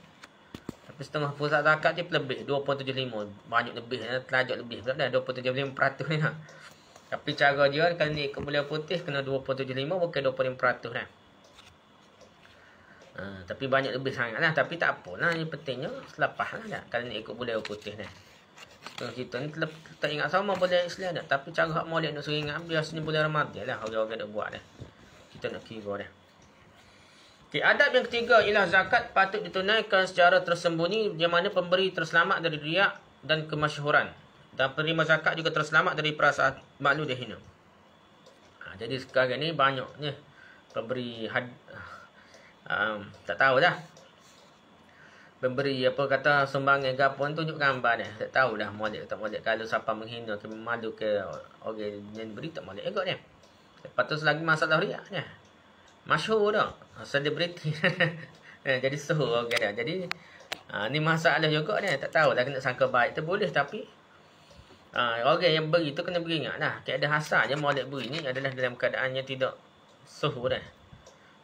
Tapi setengah pusat zakat dia lebih 2.75. Banyak lebih, terlajak lebih pula dah 2.75% ni lah. Tapi cara dia kalau ni ikut beliau putih kena 2.75 bukan 25% dah. Tapi banyak lebih sangat lah. Tapi tak apalah. Yang pentingnya selepas lah. Kalau ni ikut beliau putih ni. Kita ni tak ingat sama boleh Islam dah. Tapi cara hak molek nak suruh ingat biasanya boleh Ramadan lah. Orang-orang nak buat dah. Kita nak kira dah. Okay, adab yang ketiga ialah zakat patut ditunaikan secara tersembunyi, di mana pemberi terselamat dari riak dan kemasyhuran. Dan penerima zakat juga terselamat dari perasaan malu dan hina. Jadi sekarang ni banyak ni pemberi tak tahu dah. Pemberi apa kata sumbangan ke apa tunjuk gambar dah. Tak tahu dah molek tak molek. Kalau siapa menghina ke malu ke orang yang beri tak molek ikut dia. Lepas tu selagi masalah riak ni. Masyhur dah. Selebriti. Jadi suhu orang dah. Jadi ni masalah juga ni. Tak tahu dah kena sangka baik tu boleh tapi orang yang beri tu kena beringat lah. Keadaan asalnya molek beri ni adalah dalam keadaan yang tidak suhu dah.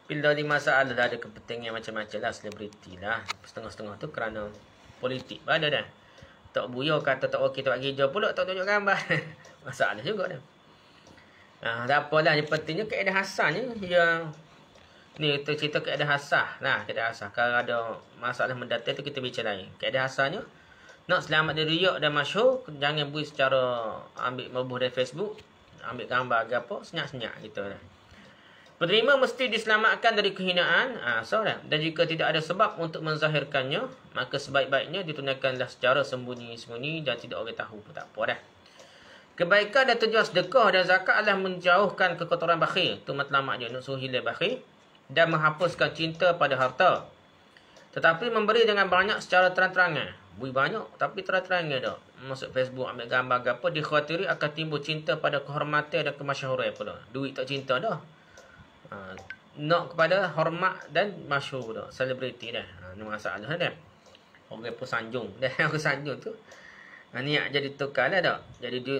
Bila di masalah dah ada kepentingan macam-macam lah. Selebriti lah. Setengah-setengah tu kerana politik pada dah. Tak buyur kata tak okey tak gereja pula tak tunjuk gambar. Masalah juga dah. Tak apalah. Yang pentingnya keadaan asalnya yang ni kita cerita keadaan asal lah. Keadaan asal. Kalau ada masalah mendatar tu kita bicara lain. Keadaan asalnya nak selamat dari riak dan masyhur, jangan beri secara ambil mebuh dari Facebook, ambil gambar ke apa, senyap-senyap gitu lah. Penerima mesti diselamatkan dari kehinaan, dan jika tidak ada sebab untuk menzahirkannya, maka sebaik-baiknya ditunaikanlah secara sembunyi-sembunyi dan tidak orang tahu pun tak apa dah. Kebaikan dan tujuan sedekah dan zakat adalah menjauhkan kekotoran bakhil. Tu matlamat dia, nak suruh hilang bakhil dan menghapuskan cinta pada harta. Tetapi memberi dengan banyak secara terang-terangan. Beri banyak tapi terang-terangan dah. Masuk Facebook ambil gambar ke apa, dikhawatiri akan timbul cinta pada kehormatan dan kemasyhuran pula. Duit tak cinta dah. Nak kepada hormat dan masyhur dah. Selebriti dah. Ni masalah dah. Orang pun sanjung. Dah aku sanjung tu. Niat jadi tukar lah dah. Jadi dia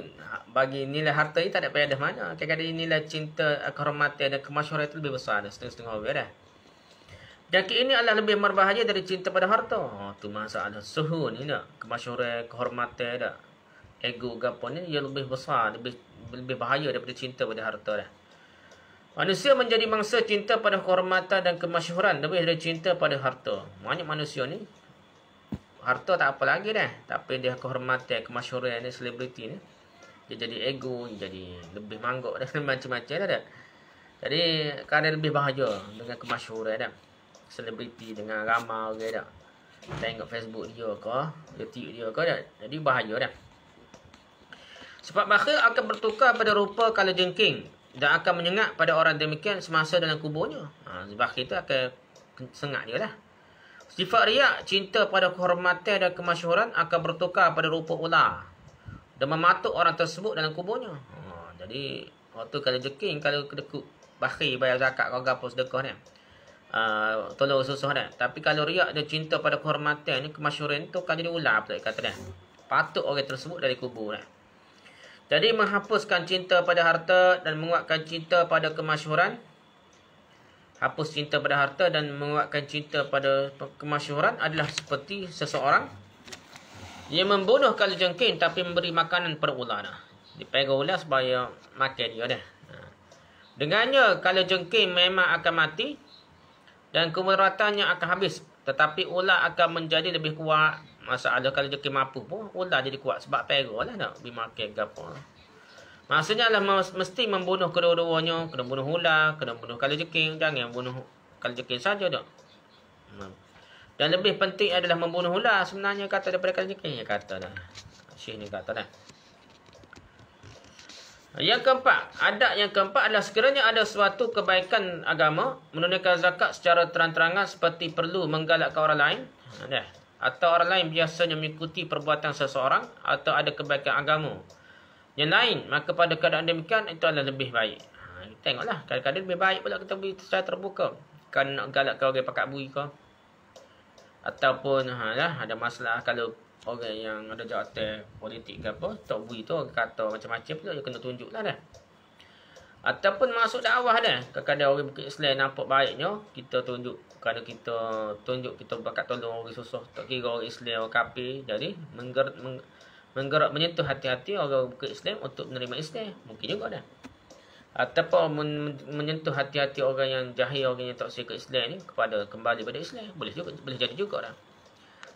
bagi nilai harta ni tak ada payah dah mana. Kadang-kadang nilai cinta, kehormatan dan kemasyhuran itu lebih besar dah. Setengah-setengah orang dah. Jangkit ini adalah lebih berbahaya dari cinta pada harta. Tu masalah suhu ni dah. Kemasyhuran, kehormatan dah. Ego ke apa ni dia lebih besar, lebih bahaya daripada cinta pada harta dah. Manusia menjadi mangsa cinta pada kehormatan dan kemasyhuran lebih dari cinta pada harta. Banyak manusia ni harta tak apa lagi dah. Tapi dia kehormatan, kemasyhuran ni, selebriti ni. Dia jadi ego, jadi lebih mangguk dan macam-macam dah. Jadi kerana lebih bahaya dengan kemasyhuran dah. Selebriti dengan ramai orang dah. Tengok Facebook dia ke, YouTube dia ke dah. Jadi bahaya dah. Sebab bakhil akan bertukar pada rupa kala jengking dan akan menyengat pada orang demikian semasa dalam kuburnya. Bakhil tu akan sengat dia lah. Sifat riak, cinta pada kehormatan dan kemasyhuran akan bertukar pada rupa ular dan mematuk orang tersebut dalam kuburnya. Jadi waktu kalau jengking, kalau kedekut bakhil bayar zakat kau apa sedekah ni. Tolong susah dah. Tapi kalau riak dan cinta pada kehormatan ni, kemasyhuran tu kan jadi ular pula kata dah. Patuk orang tersebut dari kubur dah. Jadi menghapuskan cinta pada harta dan menguatkan cinta pada kemasyhuran. Hapus cinta pada harta dan menguatkan cinta pada kemasyhuran adalah seperti seseorang yang membunuh kalajengking tapi memberi makanan pada ular dah. Dipegang ular supaya makan dia dah. Dengannya kalajengking memang akan mati dan kemudaratannya akan habis. Tetapi ular akan menjadi lebih kuat. Masalah kalau jengking mampu pun ular jadi kuat. Sebab perah lah nak bimakan ke apa. Maksudnya lah mesti membunuh kedua-duanya. Kena bunuh ular, kena bunuh kalajengking. Jangan bunuh kalajengking saja dah. Dan lebih penting adalah membunuh ular sebenarnya kata daripada kalajengking. Ya kata dah. Syekh ni kata dah. Yang keempat, adab yang keempat adalah sekiranya ada suatu kebaikan agama, menunaikan zakat secara terang-terangan seperti perlu menggalakkan orang lain, atau orang lain biasanya mengikuti perbuatan seseorang, atau ada kebaikan agama, yang lain, maka pada keadaan demikian itu adalah lebih baik. Tengoklah, kadang-kadang lebih baik pula kita beri secara terbuka. Kan nak galakkan orang pakat bui kau. Ataupun ada masalah kalau orang yang ada jawatan politik ke apa, tak bui tu orang kata macam-macam pula, dia kena tunjuklah dah. Ataupun masuk dakwah dah. Kadang-kadang orang Islam nampak baiknya, kita tunjuk. Kalau kita tunjuk, kita bakat tolong orang susah. Tak kira orang Islam, orang kafir. Jadi, menggerak menyentuh hati-hati orang Islam untuk menerima Islam. Mungkin juga dah. Ataupun menyentuh hati-hati orang yang jahil, orang yang tak suka Islam ni kepada kembali pada Islam. Boleh jadi juga dah.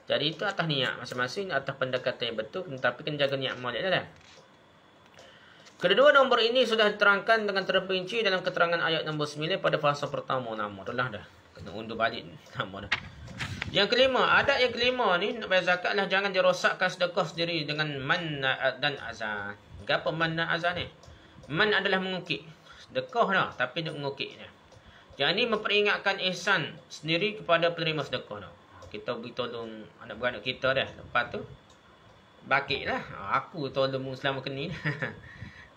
Jadi, itu atas niat masing-masing, atas pendekatan yang betul. Tapi kena jaga niat molek dah. Kedua nombor ini sudah diterangkan dengan terperinci dalam keterangan ayat nombor 9 pada fasa pertama nama. Dah. Kena undur balik nama dah. Yang kelima, adat yang kelima ni nak bayar zakat lah, jangan dirosakkan sedekah sendiri dengan man dan azan. Apa man dan azan ni? Man adalah mengukit. Sedekah dah, tapi nak mengukit dah. Yang ini memperingatkan ihsan sendiri kepada penerima sedekah dah. Kita beri tolong anak beranak kita dah. Lepas tu bakit lah. Aku tolong selama kini.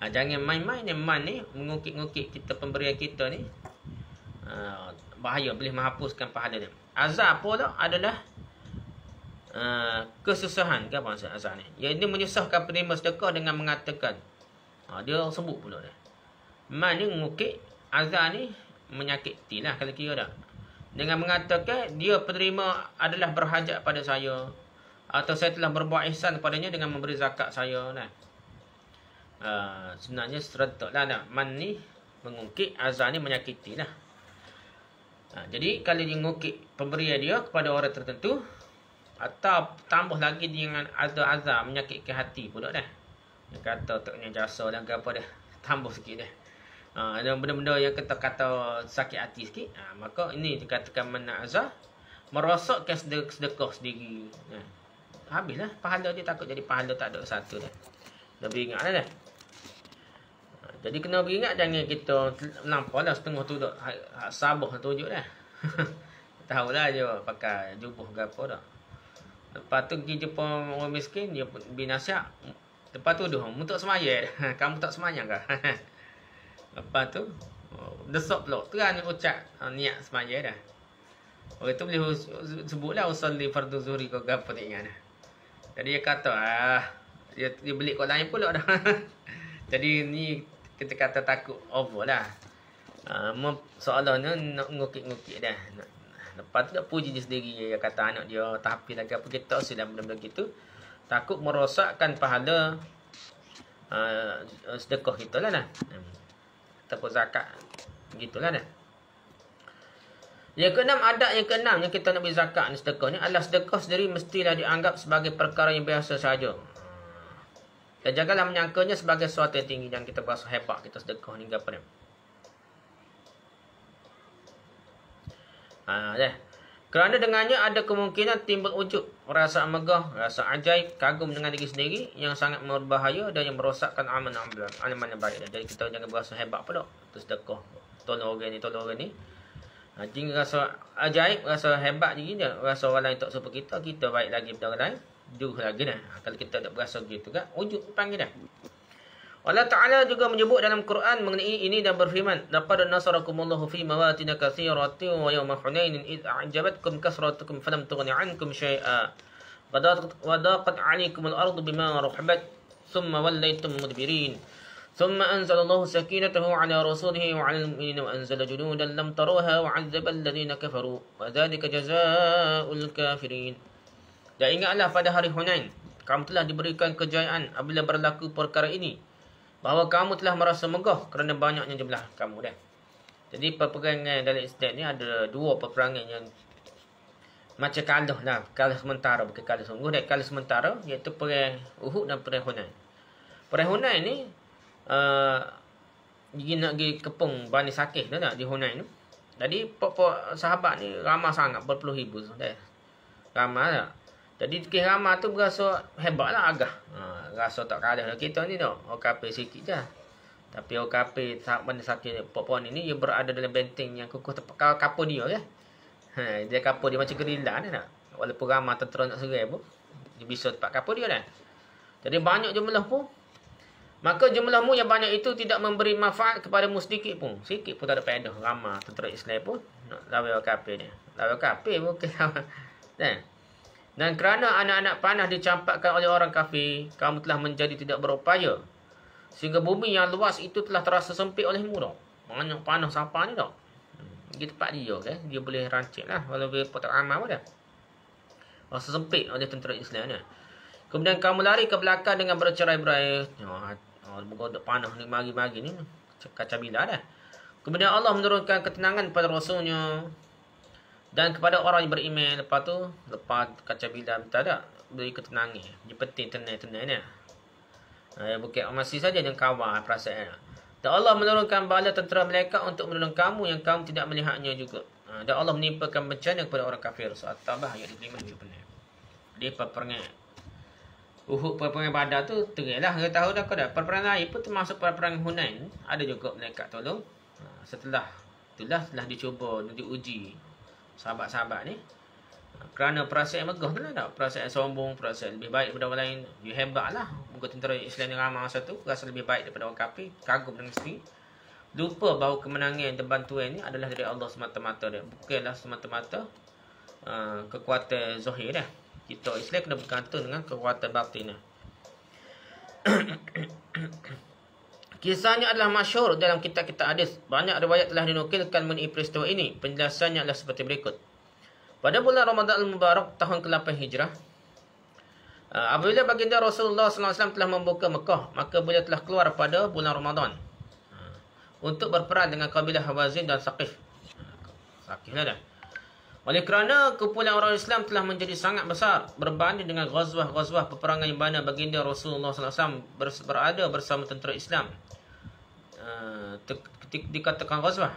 Jangan main-main ni. Man ni mengukit-ngukit kita, pemberian kita ni. Bahaya, boleh menghapuskan pahala dia. Azab pula adalah kesusahan. Apa maksud azab ni? Ia menyusahkan penerima sedekah dengan mengatakan. Dia sebut pula dah. Man ni mengukit, azab ni menyakiti lah kalau kira dah. Dengan mengatakan dia penerima adalah berhajat pada saya, atau saya telah berbuat ihsan kepadanya dengan memberi zakat saya. Sebenarnya serentak lah nak. Man ni mengungkit, azan ni menyakiti lah. Jadi kalau dia mengungkit pemberian dia kepada orang tertentu, atau tambah lagi dengan azan menyakitkan hati pula dah. Dia kata tak punya jasa dan apa dah, tambah sikit dah. Ada benda-benda yang kata sakit hati sikit, maka ini dikatakan mana azan merosakkan sedekah sendiri. Habislah pahala dia, takut jadi pahala tak ada satu dah. Lebih ingatlah dah. Jadi kena beringat, jangan kita melampau lah setengah tu dah. Sabah tunjuk dah. Tahulah je pakai jubuh ke apa dah. Lepas tu pergi jumpa orang miskin, dia binasiak. Lepas tu dah, mu tak semayang dah. Kamu tak semayang ke? Lepas tu desak pula, terang ucap niat semayang dah. Orang tu boleh sebutlah usalli fardu zuhri ke apa tak ingat dah. Jadi dia kata, dia beli kat lain pula dah. Jadi ni kita kata takut over lah. Soalnya nak ngukit-ngukit dah. Lepas tu nak puji dia sendiri. Dia kata anak dia tapi lagi apa, kita silam benda-benda gitu. Takut merosakkan pahala sedekah kita lah dah. Ataupun zakat. Gitulah dah. Yang keenam, adat yang keenam yang kita nak beri zakat ni, sedekah ni adalah sedekah sendiri mestilah dianggap sebagai perkara yang biasa saja. Dan janganlah menyangkanya sebagai sesuatu yang tinggi. Jangan kita berasa hebat kita sedekah ni apa ni. Kerana dengannya ada kemungkinan timbul wujud rasa megah, rasa ajaib, kagum dengan diri sendiri yang sangat berbahaya dan yang merosakkan amal-amal yang baik. Jadi kita jangan berasa hebat pula tu sedekah. Tolong orang ni. Jika rasa ajaib, rasa hebat diri dia, rasa orang lain tak suka kita baik lagi daripada orang lain. Jauh lagi dah. Kalau kita tak berasa gitu kan, wujud panggil dah. Allah Ta'ala juga menyebut dalam Quran mengenai ini dan berfirman, laqad nasarakumullahu fi mawatin katsiratin wa yawma hunainin id a'jabatkum kasratukum falam tughni 'ankum syai'a wa daqat 'alaykumul ardu bima rahabat thumma wallaytum mudbirin thumma anzalallahu sakinatahu 'ala rasulihi wa 'alal mu'minina wa anzala junudan lam taruha wa 'adzaba alladhina kafaru wa dzalika jazaa'ul kafirin. Dan ingatlah pada hari Hunain, kamu telah diberikan kejayaan apabila berlaku perkara ini, bahawa kamu telah merasa megah kerana banyaknya jumlah kamu dah. Jadi peperangan dalam Islam ni ada dua peperangan yang macam kalah lah. Kalah sementara, bukan kalah sungguh. Dan kalah sementara iaitu perang Uhud dan perang Hunain. Perang Hunain ni nak pergi kepung Bani Sakih tu tak di Hunain tu. Jadi sahabat ni ramai sangat, berpuluh ribu dah. Ramai tak. Jadi ramai tu berasa hebat lah agak. Rasa tak kalah kita ni tau. Orang kafir sikit je. Tapi orang kafir sahabat Bani Sakih puan ini dia berada dalam benteng yang kukuh tepat kapur dia ya. Dia kapur dia macam gerila ni tak. Walaupun ramai tentera nak serang pun, dia bisa tepat kapur dia dah. Jadi banyak jumlah pun Maka jumlahmu yang banyak itu tidak memberi manfaat kepadamu sedikit pun. Sikit pun tak ada faedah. Ramah tentera Islam pun nak lawan kafir dia. Lawan kafir bukan lawan. Dan kerana anak-anak panah dicampakkan oleh orang kafir, kamu telah menjadi tidak berupaya. Sehingga bumi yang luas itu telah terasa sempit olehmu tau. Banyak panah sampah ni tau. Dia tempat dia kan. Dia boleh rancik lah. Walau dia tak amal pun dah. Rasa sempit oleh tentera Islam ni. Kemudian kamu lari ke belakang dengan bercerai-berai. Bergodak panah ni mari-mari ni. Kacau bila dah. Kemudian Allah menurunkan ketenangan pada Rasulnya. Dan kepada orang yang beriman. Lepas tu. Lepas kacau bila tak ada. Beri ketenangan. Dia penting tenang-tenang ni. Bukan masih saja yang kawal perasaan. Dan Allah menurunkan bala tentera malaikat untuk menolong kamu yang kamu tidak melihatnya juga. Dan Allah menimpakan bencana kepada orang kafir. Surah At-Taubah ayat 5 dia pernah. Dia peperangan Uhud, peperangan Badar tu terilah. Kita tahu dah kau dah. Peperangan lain pun termasuk peperangan Hunain. Ada juga malaikat tolong. Setelah itulah telah dicuba dan diuji sahabat-sahabat ni. Kerana perasaan megah tu lah tak. Perasaan sombong, perasaan lebih baik daripada orang lain. Dia hebat lah. Muka tentera Islam ni ramai masa tu. Rasa lebih baik daripada orang kafir. Kagum dengan sendiri. Lupa bahawa kemenangan dan bantuan ni adalah dari Allah semata-mata dia. Bukanlah semata-mata kekuatan zahir dah. Kita Islam kena bergantung dengan kekuatan batin. Kisahnya adalah masyhur dalam kitab-kitab hadis. Banyak riwayat telah dinukilkan mengenai peristiwa ini. Penjelasannya adalah seperti berikut. Pada bulan Ramadan Al-Mubarak tahun ke-8 Hijrah, apabila baginda Rasulullah SAW telah membuka Mekah, maka beliau telah keluar pada bulan Ramadan untuk berperang dengan kabilah Hawazin dan Saqif. Saqif lah dah. Oleh kerana kumpulan orang Islam telah menjadi sangat besar berbanding dengan ghazwah-ghazwah peperangan yang mana baginda Rasulullah SAW berada bersama tentera Islam. Dikatakan ghazwah.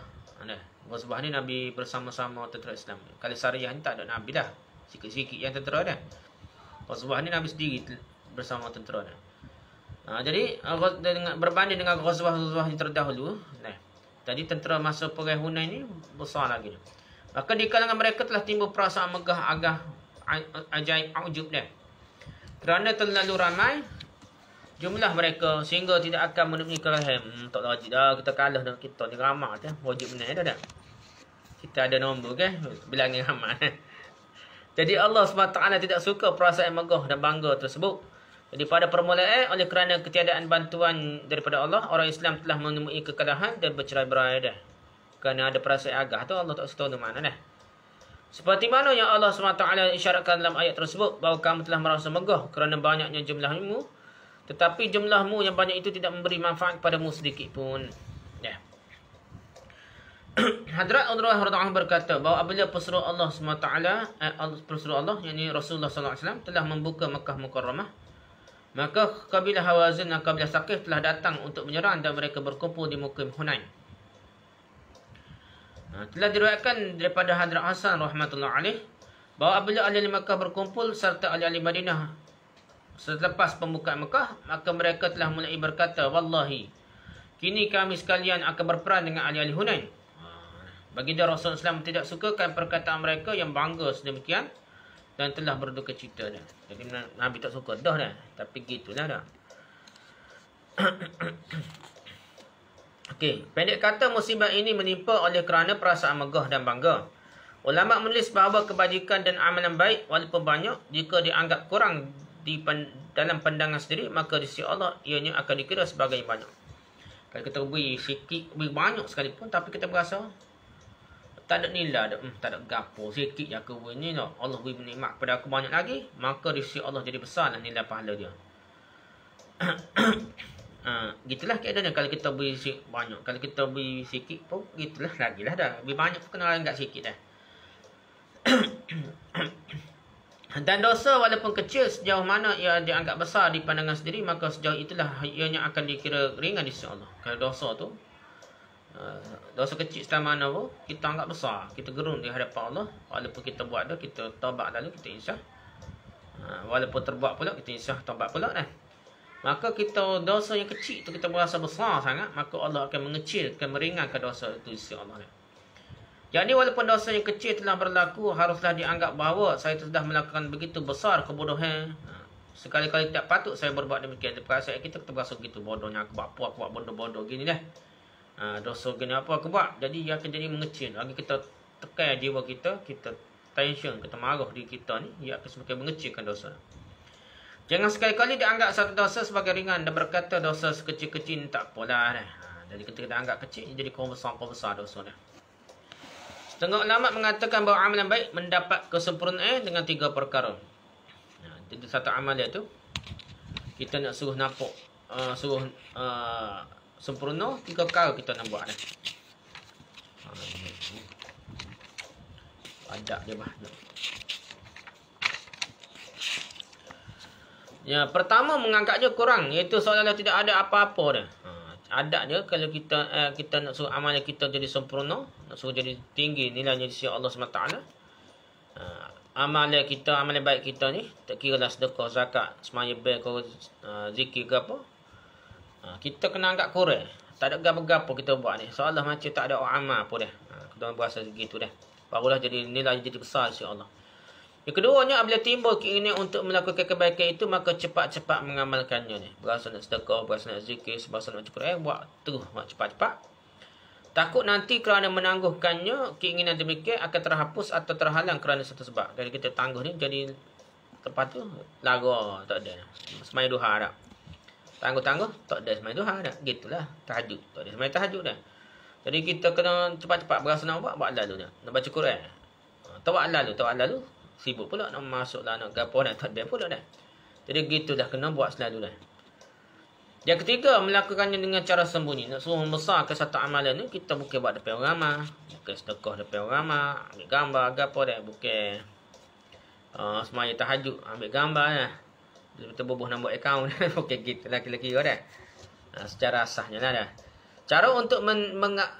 Ghazwah ni Nabi bersama-sama tentera Islam. Kali Sariyah ni tak ada Nabi dah. Sikit-sikit yang tentera dah. Ghazwah ni Nabi sendiri bersama tentera dah. Jadi berbanding dengan ghazwah-ghazwah yang terdahulu, jadi tentera masa perang Hunain ni besar lagi. Maka di kalangan mereka telah timbul perasaan megah agah ajaib ujub dah. Kerana terlalu ramai jumlah mereka sehingga tidak akan menemui kekalahan. Tak logik dah kita kalah dengan kita ni ramai dah. Wajib benar dah. Kita ada nombor kan, bilangan ramai. Jadi Allah SWT tidak suka perasaan megah dan bangga tersebut. Jadi pada permulaan oleh kerana ketiadaan bantuan daripada Allah, orang Islam telah menemui kekalahan dan bercerai-berai dah. Kerana ada perasaan agah tu Allah tak tahu di mana dah. Seperti mana yang Allah SWT isyaratkan dalam ayat tersebut bahawa kamu telah merasa megah kerana banyaknya jumlahmu, tetapi jumlahmu yang banyak itu tidak memberi manfaat kepadamu sedikit pun. Hadrat Udrawah radhiyallahu anhu berkata bahawa apabila pesuruh Allah SWT, pesuruh Allah yakni Rasulullah SAW telah membuka Makkah Mukarramah, maka kabilah Hawazin dan kabilah Saqif telah datang untuk menyerang dan mereka berkumpul di mukim Hunain. Telah diriwayatkan daripada Hadrat Hasan rahmatullah alaih bahawa apabila ahli Makkah berkumpul serta ahli Madinah selepas pembukaan Makkah, maka mereka telah mulai berkata, wallahi kini kami sekalian akan berperang dengan ahli Hunain. Baginda Rasulullah SAW tidak sukakan perkataan mereka yang bangga sedemikian dan telah berduka cita dah. Jadi Nabi tak suka dah dah, tapi gitulah dah. Okey, pendek kata musibah ini menimpa oleh kerana perasaan megah dan bangga. Ulama menulis bahawa kebajikan dan amalan baik walaupun banyak, jika dianggap kurang dalam pandangan sendiri, maka di sisi Allah ianya akan dikira sebagai banyak. Kalau kita beri sikit, beri banyak sekalipun, tapi kita berasa tak ada nilai, tak ada gapo, sikit je aku beri ni, Allah beri nikmat kepada aku banyak lagi, maka di sisi Allah jadi besarlah nilai pahala dia. Gitulah keadaannya kalau kita beri banyak. Kalau kita beri sikit pun gitulah lagilah dah. Beri banyak pun kena anggap sikit dah. Dan dosa walaupun kecil sejauh mana ia dianggap besar di pandangan sendiri, maka sejauh itulah ianya akan dikira ringan di sisi Allah. Kalau dosa tu dosa kecil selama mana pun kita anggap besar, kita gerun di hadapan Allah. Walaupun kita buat dah, kita taubat lalu kita insya. Walaupun terbuat pula kita insya taubat pula dah. Maka kita dosa yang kecil tu kita berasa besar sangat, maka Allah akan mengecilkan, meringankan dosa itu di sisi Allah. Jadi walaupun dosa yang kecil telah berlaku, haruslah dianggap bahawa saya telah melakukan begitu besar kebodohan. Sekali-kali tidak patut saya berbuat demikian. Perasaan kita berasa gitu, bodohnya aku buat apa, aku buat bodoh-bodoh gini dah. Dosa gini apa aku buat. Jadi ia akan jadi mengecil. Lagi kita tekan jiwa kita, kita tension, kita marah di kita ni, ia akan semakin mengecilkan dosa. Jangan sekali-kali dianggap satu dosa sebagai ringan dan berkata dosa sekecil-kecil tak apalah dah. Jadi kita anggap kecil, jadi kau besar dosa dah. Setengah ulama mengatakan bahawa amalan baik mendapat kesempurnaan dengan 3 perkara. Jadi satu amalan tu kita nak suruh nampak sempurna, 3 perkara kita nak buat dah. Ada dia banyak. Ya, pertama mengangkatnya kurang, iaitu seolah-olah tidak ada apa-apa dah. Ada dia kalau kita nak suruh amalan kita jadi sempurna, nak suruh jadi tinggi nilainya di sisi Allah SWT. Amalan baik kita ni, tak kira lah sedekah, zakat, semaya bel, zikir ke apa, kita kena anggap kurang. Tak ada gapo-gapo kita buat ni, seolah macam tak ada orang amal pun dah. Kita berasa begitu dah. Barulah jadi nilai jadi besar di sisi Allah. Yang keduanya, apabila timbul keinginan untuk melakukan kebaikan itu, maka cepat-cepat mengamalkannya ni. Berasa nak sedekah, berasa nak zikir, berasa nak Quran, buat terus, buat cepat-cepat. Takut nanti kerana menangguhkannya, keinginan demikian akan terhapus atau terhalang kerana satu sebab. Jadi kita tangguh ni, jadi lepas tu lara, tak ada. Semaya duha dah. Tangguh-tangguh, tak ada semaya duha dah. Gitulah, tahajud. Tak ada semaya tahajud dah. Jadi kita kena cepat-cepat berasa nak buat lalu dah. Nak baca Quran. Tak buat lalu. Sibuk pula nak masuk lah, nak gapo, nak tadbir pula dah. Jadi gitu dah, kena buat selalu dah. Yang ketiga, melakukannya dengan cara sembunyi. Nak suruh membesar ke satu amalan ni, kita bukan buat depan orang ramai, bukan sedekah depan orang ramai, ambil gambar gapo dah, bukan semaya tahajud ambil gambar dah. Betul bubuh nombor akaun bukan gitu lah kira-kira dah. Secara asahnya lah dah. Cara untuk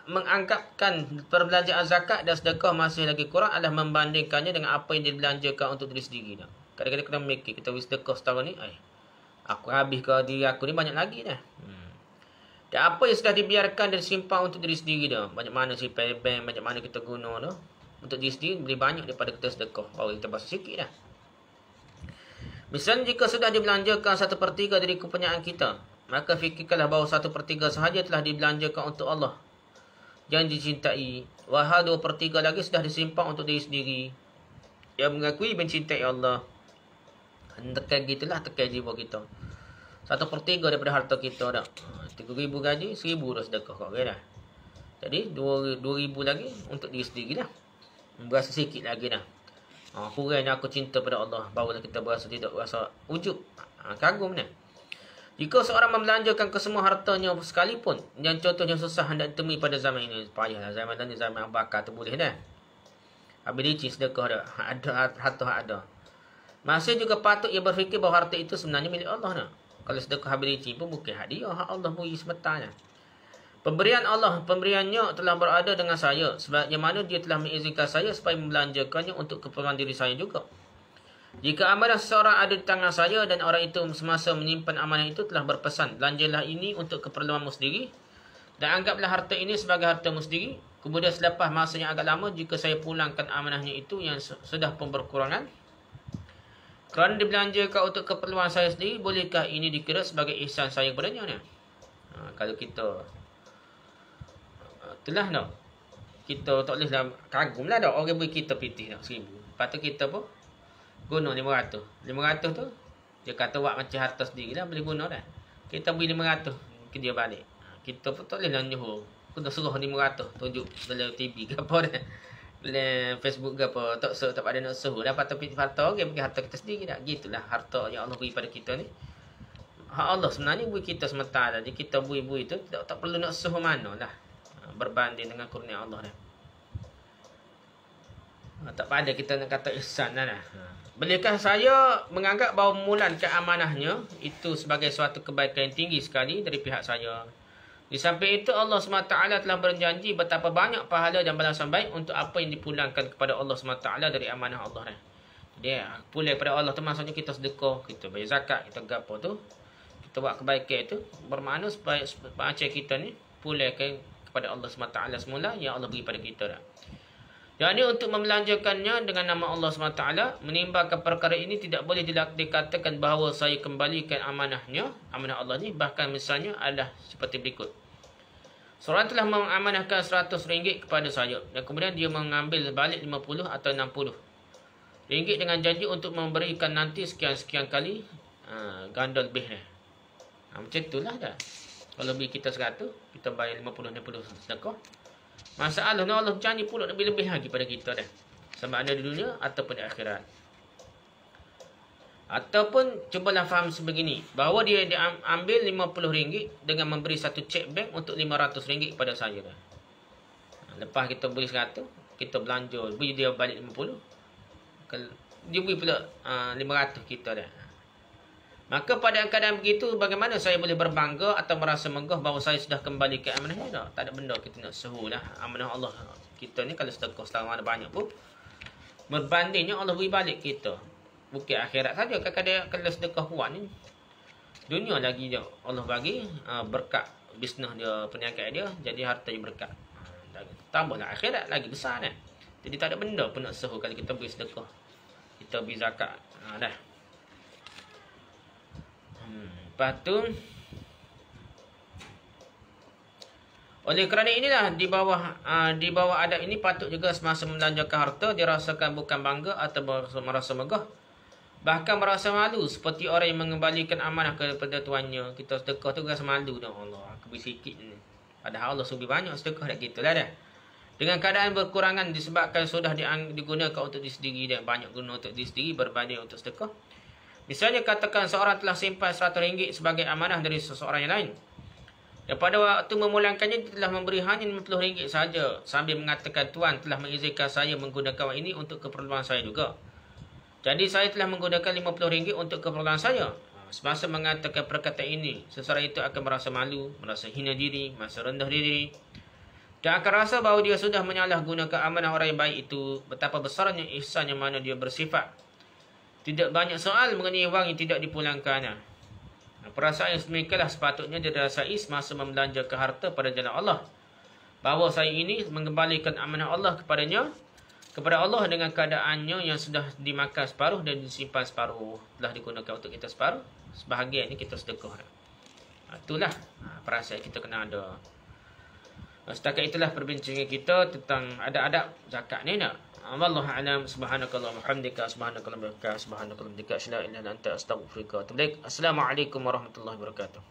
menganggapkan perbelanjaan zakat dan sedekah masih lagi kurang adalah membandingkannya dengan apa yang dibelanjakan untuk diri sendiri dah. Kadang-kadang kita mikir, kita beri sedekah setahun ni, aku habis ke diri aku ni banyak lagi dah. Dan apa yang sudah dibiarkan dan disimpan untuk diri sendiri dah. Banyak mana simpan bank, banyak mana kita guna dah. Untuk diri sendiri lebih banyak daripada kita sedekah. Baru kita basuh sikit dah. Misalnya jika sudah dibelanjakan 1/3 dari kepunyaan kita, maka fikirkanlah bahawa 1/3 sahaja telah dibelanjakan untuk Allah yang dicintai. Wahal 2/3 lagi sudah disimpan untuk diri sendiri yang mengakui mencintai Allah. Tekan gitulah, tekan jiwa kita. 1/3 daripada harta kita dah. 3,000 gaji, 1,000 dah sedekah kau dah. Jadi 2,000 lagi untuk diri sendiri dah. Berasa sikit lagi dah. Kurangnya aku cinta pada Allah, barulah kita berasa tidak berasa ujub, kagum dah. Jika seorang membelanjakan kesemua hartanya sekalipun, yang contohnya susah hendak ditemui pada zaman ini, payahlah zaman ni, zaman Abu Bakar tu boleh dah. Habis licin sedekah dah, ada harta ada. Masih juga patut ia berfikir bahawa harta itu sebenarnya milik Allah dah. Kalau sedekah habis licin pun bukan hadiah, hak Allah beri sebenarnya. Pemberian Allah, pemberiannya telah berada dengan saya, sebab yang mana dia telah mengizinkan saya supaya membelanjakannya untuk keperluan diri saya juga. Jika amanah seseorang ada di tangan saya dan orang itu semasa menyimpan amanah itu telah berpesan, belanjalah ini untuk keperluanmu sendiri dan anggaplah harta ini sebagai hartamu sendiri. Kemudian selepas masa yang agak lama, jika saya pulangkan amanahnya itu yang sudah pun berkurangan, kerana dibelanjakan untuk keperluan saya sendiri, bolehkah ini dikira sebagai ihsan saya kepadanya? Kalau kita itulah no, kita tak boleh lah kagum lah dah orang beri kita pitih dah 1,000. Lepas tu kita pun guna 500 tu dia kata buat macam harta sendiri lah, boleh guna dah. Kita beri 500 ke dia balik, kita pun tak boleh lah nyuruh, kita suruh 500 tunjuk dalam TV ke apa dah, dalam Facebook ke apa, tak ada nak suruh dah. Patut harta orang bagi harta kita sendiri dah. Gitulah harta yang Allah beri pada kita ni, hak Allah sebenarnya beri kita sementara. Jadi kita beri tu tak perlu nak suruh mana lah, berbanding dengan kurnia Allah dah. Tak pada kita nak kata ihsan dah. Bolehkah saya menganggap bahawa memulankan amanahnya itu sebagai suatu kebaikan yang tinggi sekali dari pihak saya? Di samping itu Allah SWT telah berjanji betapa banyak pahala dan balasan baik untuk apa yang dipulangkan kepada Allah SWT dari amanah Allah dah. Dia pulang kepada Allah tu maksudnya kita sedekah, kita bayar zakat, kita gapo tu, kita buat kebaikan itu, bermakna supaya macam kita ni pulang kepada Allah SWT semula yang Allah beri pada kita dah. Jadi untuk membelanjakannya dengan nama Allah SWT, menimbangkan perkara ini tidak boleh dikatakan bahawa saya kembalikan amanahnya, amanah Allah ni, bahkan misalnya adalah seperti berikut. Seorang telah mengamanahkan RM100 kepada saya dan kemudian dia mengambil balik 50 atau 60 ringgit dengan janji untuk memberikan nanti sekian-sekian kali ganda lebih ni. Macam itulah dah. Kalau beri kita 100, kita bayar 50-60 sedekah. Masalah Allah janji pula lebih-lebih lagi pada kita dah. Sama ada di dunia ataupun di akhirat. Ataupun cubalah faham sebegini, bahawa dia ambil RM50 dengan memberi satu cek bank untuk RM500 kepada saya dah. Lepas kita beri 100, kita belanja, beri dia balik 50. Dia beri pula 500 kita dah. Maka pada keadaan begitu, bagaimana saya boleh berbangga atau merasa megah bahawa saya sudah kembali ke amanahnya? Tak, tak ada benda kita nak seru lah. Amanah Allah kita ni kalau sedekah selama ada banyak pun, berbandingnya Allah beri balik kita. Bukan akhirat saja. Kadang-kadang kalau sedekah kuat ni, dunia lagi dia Allah bagi berkat bisnes dia, perniagaan dia, jadi harta dia berkat. Tambahlah akhirat lagi besar kan. Jadi tak ada benda pun nak seru kalau kita beri sedekah, kita beri zakat. Dah. Lepas tu, oleh kerana inilah di bawah adab ini patut juga semasa membelanjakan harta dirasakan bukan bangga atau merasa megah, bahkan merasa malu seperti orang yang mengembalikan amanah kepada tuannya. Kita sedekah tu rasa malu dah, Allah aku beri sikit ni, padahal Allah suruh banyak sedekah dah gitulah dah. Dengan keadaan berkurangan disebabkan sudah digunakan untuk diri sendiri dan banyak guna untuk diri sendiri berbanding untuk sedekah. Misalnya katakan seorang telah simpan RM100 sebagai amanah dari seseorang yang lain. Dan pada waktu memulangkannya, dia telah memberi hanya RM50 saja sambil mengatakan, Tuan telah mengizinkan saya menggunakan wang ini untuk keperluan saya juga. Jadi saya telah menggunakan RM50 untuk keperluan saya. Semasa mengatakan perkataan ini, seseorang itu akan merasa malu, merasa hina diri, merasa rendah diri. Dan akan rasa bahawa dia sudah menyalahgunakan amanah orang yang baik itu. Betapa besarnya ihsan yang mana dia bersifat tidak banyak soal mengenai wang yang tidak dipulangkan. Perasaan yang semikalah sepatutnya dirasai semasa membelanjakan harta pada jalan Allah. Bahawa saya ini mengembalikan amanah Allah kepada Allah dengan keadaannya yang sudah dimakan separuh dan disimpan separuh. Telah digunakan untuk kita separuh, sebahagian ini kita sedekah. Itulah perasaan kita kena ada. Setakat itulah perbincangan kita tentang adab-adab zakat ni nak. Wallahu a'lam. Subhanakallahumma hamdika, subhanakallahumma bihamdika, subhanakallahumma bihamdika, la ilaha illa anta, astaghfiruka wa atubu ilaik. Assalamualaikum warahmatullahi wabarakatuh.